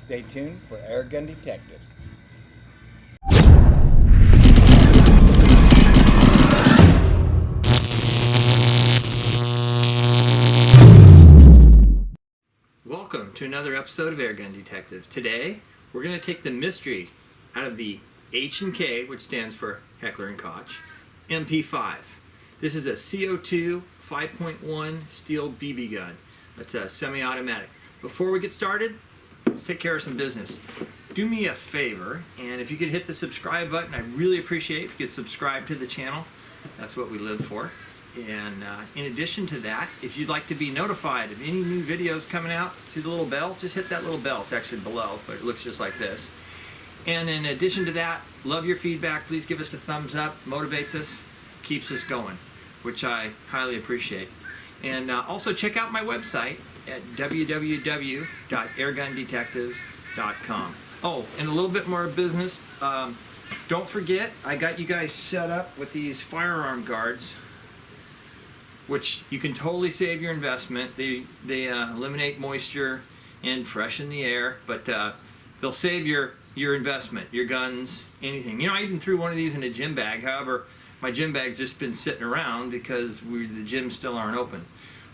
Stay tuned for Airgun Detectives. Welcome to another episode of Airgun Detectives. Today, we're going to take the mystery out of the H&K, which stands for Heckler Koch, Mp5. This is a CO2 5.1 steel BB gun. That's a semi-automatic. Before we get started, let's take care of some business. Do me a favor, and if you could hit the subscribe button, I'd really appreciate it if you could subscribe to the channel. That's what we live for. And in addition to that, if you'd like to be notified of any new videos coming out, see the little bell? Just hit that little bell. It's actually below, but it looks just like this. And in addition to that, love your feedback. Please give us a thumbs up. Motivates us, keeps us going, which I highly appreciate. And also check out my website at www.airgundetectives.com. Oh, and a little bit more business. Don't forget, I got you guys set up with these Firearm Guards, which you can totally save your investment. They eliminate moisture and freshen the air, but they'll save your investment, your guns, anything. You know, I even threw one of these in a gym bag. However, my gym bag's just been sitting around because the gyms still aren't open.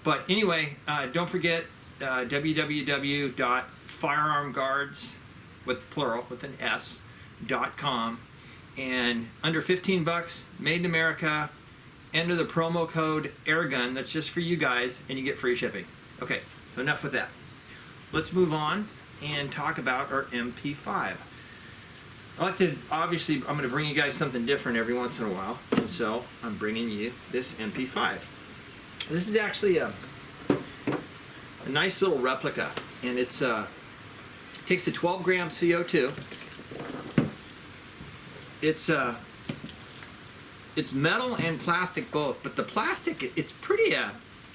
But anyway, don't forget www.firearmguards, with plural, with an S.com, and under 15 bucks, made in America. Enter the promo code AIRGUN. That's just for you guys, and you get free shipping. Okay, so enough with that. Let's move on and talk about our MP5. Obviously, I'm going to bring you guys something different every once in a while, and so I'm bringing you this MP5. This is actually a nice little replica, and it takes a 12-gram CO2. It's metal and plastic both, but the plastic, it's pretty,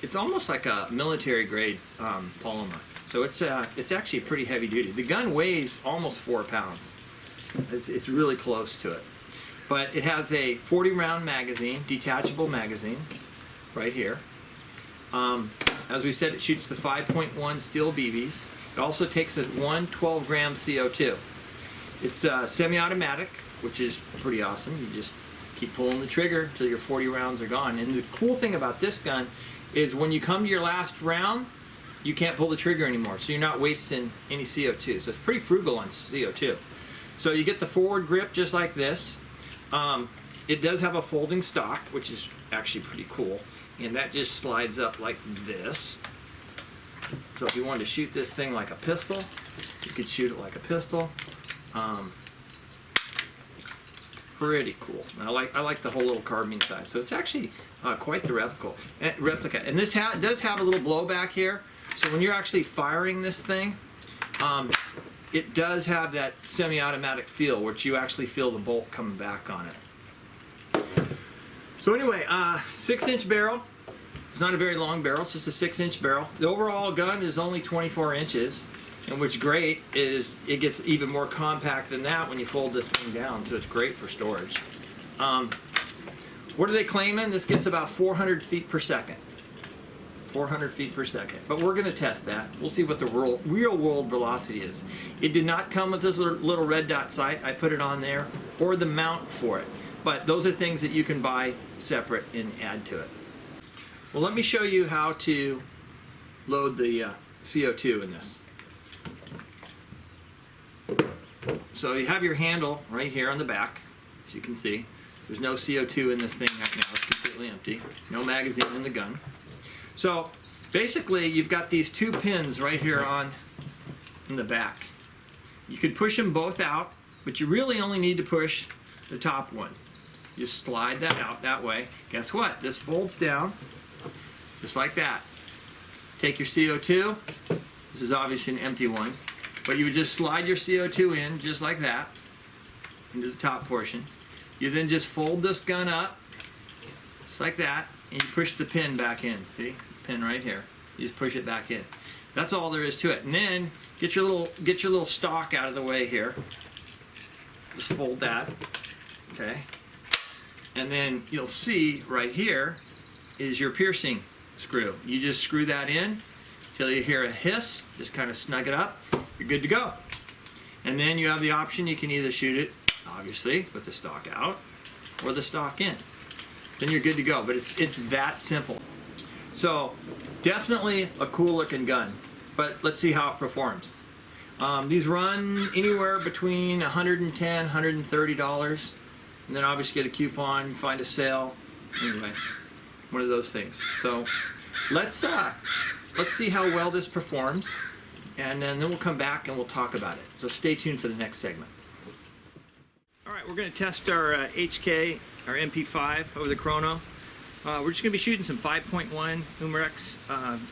it's almost like a military grade polymer. So it's actually pretty heavy duty. The gun weighs almost 4 pounds. It's really close to it. But it has a 40-round magazine, detachable magazine, right here. As we said, it shoots the 5.1 steel BBs. It also takes a 12-gram CO2. It's semi-automatic, which is pretty awesome. You just keep pulling the trigger until your 40 rounds are gone. And the cool thing about this gun is when you come to your last round, you can't pull the trigger anymore, so you're not wasting any CO2. So it's pretty frugal on CO2. So you get the forward grip just like this. It does have a folding stock, which is actually pretty cool, and that just slides up like this. So if you wanted to shoot this thing like a pistol, you could shoot it like a pistol. Pretty cool. I like the whole little carbine side. So it's actually quite the replica. And this does have a little blowback here. So when you're actually firing this thing, it does have that semi-automatic feel, which you actually feel the bolt coming back on it. So anyway, 6-inch barrel. It's not a very long barrel. It's just a 6-inch barrel. The overall gun is only 24 inches. And what's great is it gets even more compact than that when you fold this thing down, so it's great for storage. What are they claiming? This gets about 400 feet per second. 400 feet per second. But we're going to test that. We'll see what the real world velocity is. It did not come with this little red dot sight. I put it on there, or the mount for it. But those are things that you can buy separate and add to it. Well, let me show you how to load the CO2 in this. So you have your handle right here on the back, as you can see. There's no CO2 in this thing right now. It's completely empty. No magazine in the gun. So basically, you've got these 2 pins right here in the back. You could push them both out, but you really only need to push the top one. You slide that out that way. Guess what? This folds down just like that. Take your CO2. This is obviously an empty one. But you would just slide your CO2 in just like that into the top portion. You then just fold this gun up just like that, and you push the pin back in. See, pin right here. You just push it back in. That's all there is to it. And then get your little stock out of the way here. Just fold that. Okay. And then you'll see right here is your piercing screw. You just screw that in till you hear a hiss. Just kind of snug it up. You're good to go. And then you have the option, you can either shoot it, obviously, with the stock out, or the stock in. Then you're good to go, but it's that simple. So, definitely a cool looking gun, but let's see how it performs. These run anywhere between $110, $130, and then obviously get a coupon, you find a sale, anyway, one of those things. So, let's see how well this performs, and then we'll come back and we'll talk about it. So stay tuned for the next segment. All right, we're going to test our HK, our MP5 over the chrono. We're just going to be shooting some 5.1 Umarex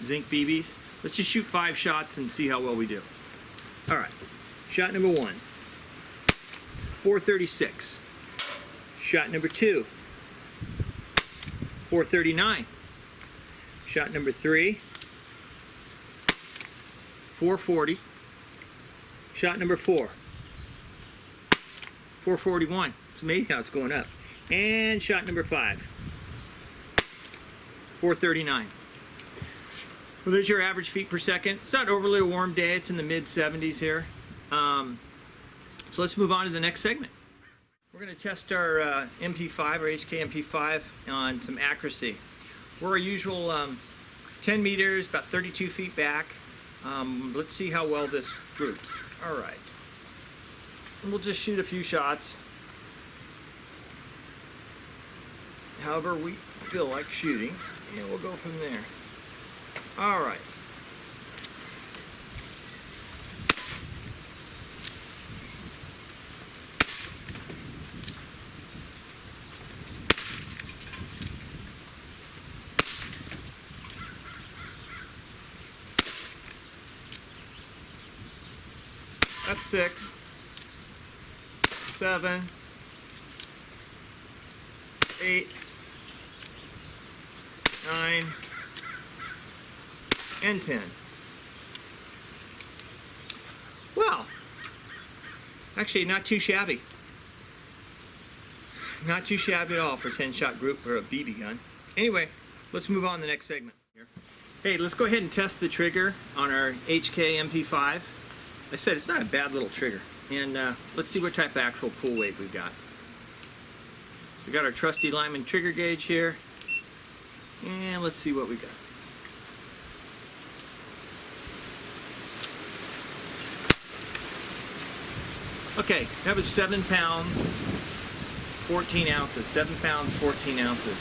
zinc BBs. Let's just shoot 5 shots and see how well we do. All right, shot number 1, 436. Shot number 2, 439. Shot number 3, 440. Shot number 4, 441. It's amazing how it's going up. And shot number 5, 439. Well, there's your average feet per second. It's not overly a warm day. It's in the mid 70s here. So let's move on to the next segment. We're going to test our MP5 or HK MP5 on some accuracy. We're our usual 10 meters, about 32 feet back. Let's see how well this groups. All right. And we'll just shoot a few shots. However we feel like shooting, and we'll go from there. All right. That's 6, 7, 8, 9, and 10. Well, actually not too shabby. Not too shabby at all for a 10-shot group or a BB gun. Anyway, let's move on to the next segment here. Hey, let's go ahead and test the trigger on our HK MP5. I said it's not a bad little trigger. And let's see what type of actual pull weight we've got. So we got our trusty Lyman trigger gauge here. And let's see what we got. Okay, that was 7 pounds, 14 ounces. 7 pounds, 14 ounces.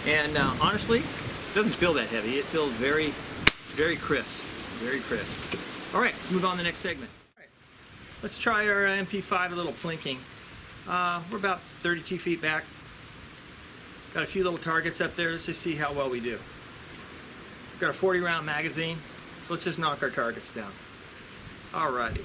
And honestly, it doesn't feel that heavy. It feels very, very crisp. Very crisp. All right, let's move on to the next segment. All right, let's try our MP5 a little plinking. We're about 32 feet back. Got a few little targets up there. Let's just see how well we do. Got a 40-round magazine. So let's just knock our targets down. All righty.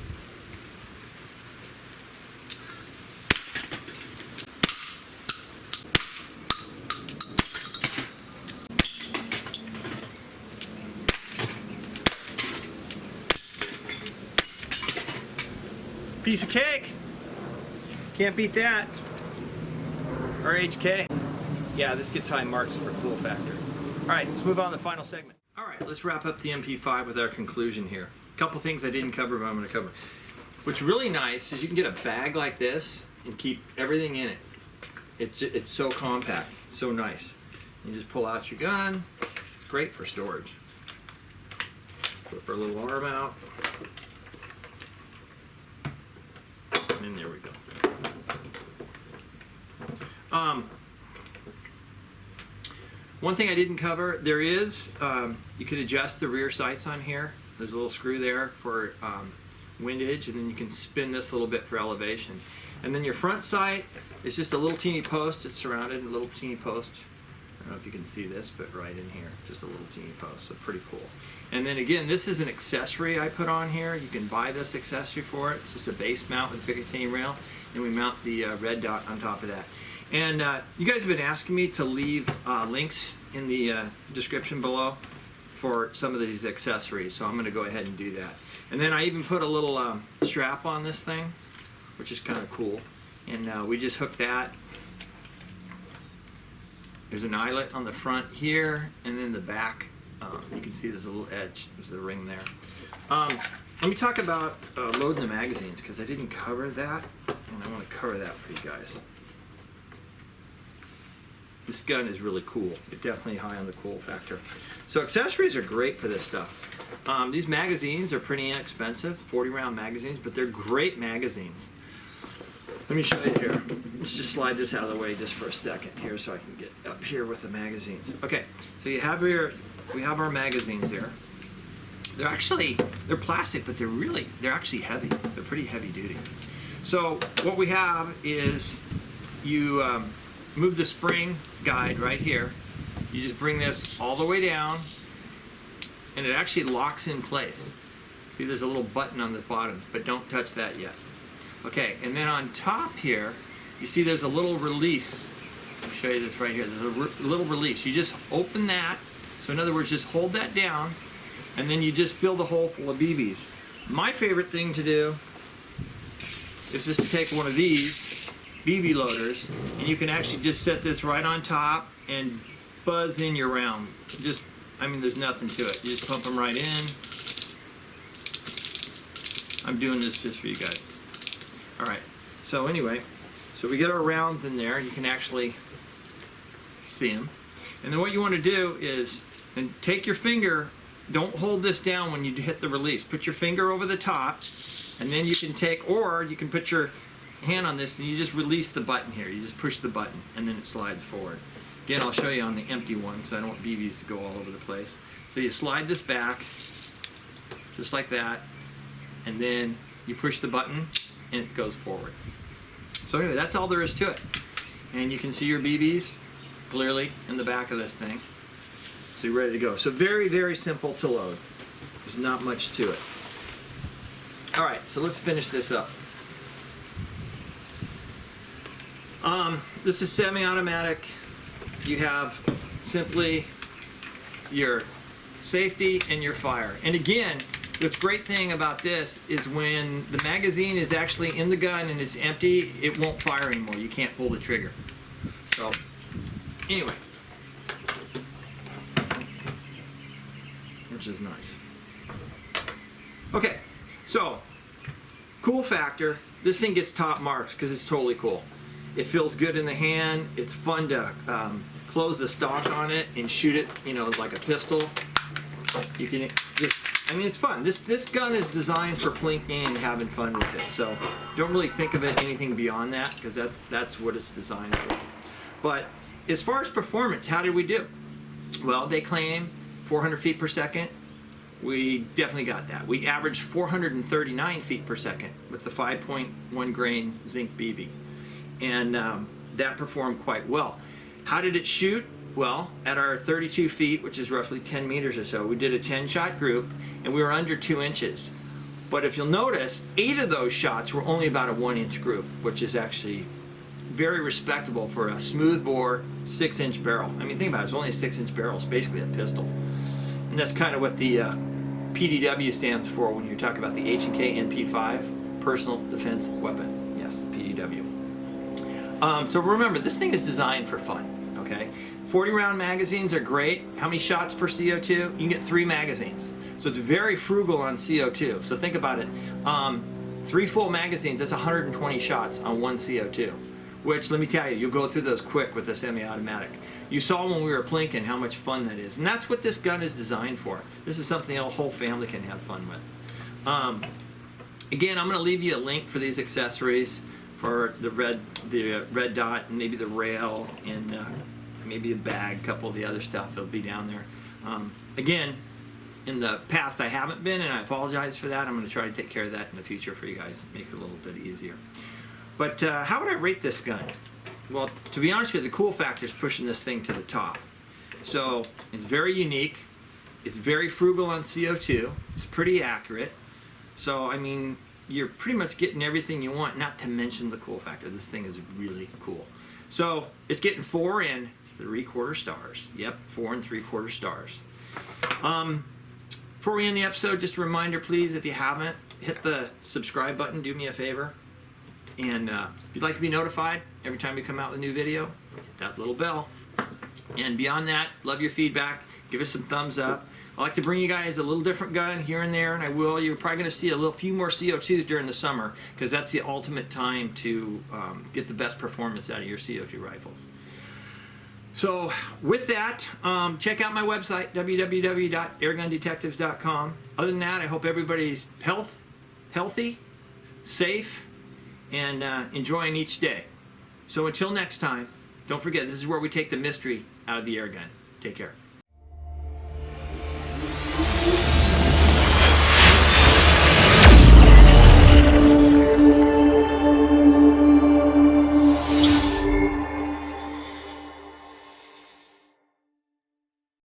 Piece of cake. Can't beat that. Our HK. Yeah, this gets high marks for cool factor. All right, let's move on to the final segment. All right, let's wrap up the MP5 with our conclusion here. A couple things I didn't cover, but I'm going to cover. What's really nice is you can get a bag like this and keep everything in it. It's so compact, so nice. You just pull out your gun. It's great for storage. Flip our little arm out. And there we go. One thing I didn't cover, there is, you can adjust the rear sights on here. There's a little screw there for windage, and then you can spin this a little bit for elevation. And then your front sight is just a little teeny post. It's surrounded in a little teeny post. I don't know if you can see this, but right in here, just a little teeny post, so pretty cool. And then again, this is an accessory I put on here. You can buy this accessory for it. It's just a base mount with a Picatinny rail, and we mount the red dot on top of that. And you guys have been asking me to leave links in the description below for some of these accessories, so I'm going to go ahead and do that. And then I even put a little strap on this thing, which is kind of cool. And we just hook that. There's an eyelet on the front here, and then the back You can see there's a little edge. There's a ring there. Let me talk about loading the magazines, because I didn't cover that, and I want to cover that for you guys. This gun is really cool. It's definitely high on the cool factor. So accessories are great for this stuff. These magazines are pretty inexpensive, 40-round magazines, but they're great magazines. Let me show you here. Let's just slide this out of the way just for a second here so I can get up here with the magazines. Okay, so we have our magazines here. They're plastic, but they're actually heavy. They're pretty heavy duty. So what we have is you move the spring guide right here. You just bring this all the way down, and it actually locks in place. See, there's a little button on the bottom, but don't touch that yet. Okay, and then on top here, you see there's a little release. I'll show you this right here. There's a little release. You just open that. So in other words, just hold that down, and then you just fill the hole full of BBs. My favorite thing to do is just to take one of these BB loaders, and you can actually just set this right on top and buzz in your rounds. There's nothing to it. You just pump them right in. I'm doing this just for you guys. All right, so anyway, so we get our rounds in there, and you can actually see them. And then what you want to do is, and take your finger, don't hold this down when you hit the release. Put your finger over the top, and then you can take, or you can put your hand on this and you just release the button here. You just push the button, and then it slides forward. Again, I'll show you on the empty one because I don't want BBs to go all over the place. So you slide this back, just like that, and then you push the button, and it goes forward. So anyway, that's all there is to it. And you can see your BBs clearly in the back of this thing. So you're ready to go. So very, very simple to load. There's not much to it. All right, so let's finish this up. This is semi-automatic. You have simply your safety and your fire. And again, the great thing about this is when the magazine is actually in the gun and it's empty, it won't fire anymore. You can't pull the trigger. So, anyway. Which is nice. Okay, so, cool factor. This thing gets top marks because it's totally cool. It feels good in the hand. It's fun to close the stock on it and shoot it, like a pistol. You can it's fun. This gun is designed for plinking and having fun with it. So don't really think of it anything beyond that, because that's what it's designed for. But as far as performance, how did we do? Well, they claim 400 feet per second. We definitely got that. We averaged 439 feet per second with the 5.1 grain zinc BB. And that performed quite well. How did it shoot? Well, at our 32 feet, which is roughly 10 meters or so, we did a 10-shot group, and we were under 2 inches. But if you'll notice, 8 of those shots were only about a 1-inch group, which is actually very respectable for a smoothbore 6-inch barrel. Think about it, it's only a 6-inch barrel. It's basically a pistol. And that's kind of what the PDW stands for when you talk about the H&K Mp5, Personal Defense Weapon. Yes, PDW. So remember, this thing is designed for fun, okay? 40-round magazines are great. How many shots per CO2? You can get 3 magazines. So it's very frugal on CO2. So think about it. 3 full magazines, that's 120 shots on 1 CO2. Which, let me tell you, you'll go through those quick with a semi-automatic. You saw when we were plinking how much fun that is. And that's what this gun is designed for. This is something a whole family can have fun with. Again, I'm going to leave you a link for these accessories, for the red dot, and maybe the rail, and maybe a bag, a couple of the other stuff that'll be down there. Again, in the past I haven't been, and I apologize for that. I'm going to try to take care of that in the future for you guys, make it a little bit easier. But how would I rate this gun? Well, to be honest with you, the cool factor is pushing this thing to the top. So it's very unique. It's very frugal on CO2. It's pretty accurate. So you're pretty much getting everything you want, not to mention the cool factor. This thing is really cool. So it's getting 4 3/4 stars. Yep, 4 3/4 stars. Before we end the episode, just a reminder, please, if you haven't, hit the subscribe button. Do me a favor. And if you'd like to be notified every time we come out with a new video, hit that little bell. And beyond that, love your feedback. Give us some thumbs up. I like to bring you guys a little different gun here and there, and I will. You're probably going to see a few more CO2s during the summer, because that's the ultimate time to get the best performance out of your CO2 rifles. So with that, check out my website, www.airgundetectives.com. Other than that, I hope everybody's healthy, safe, and enjoying each day. So until next time, don't forget, this is where we take the mystery out of the air gun. Take care.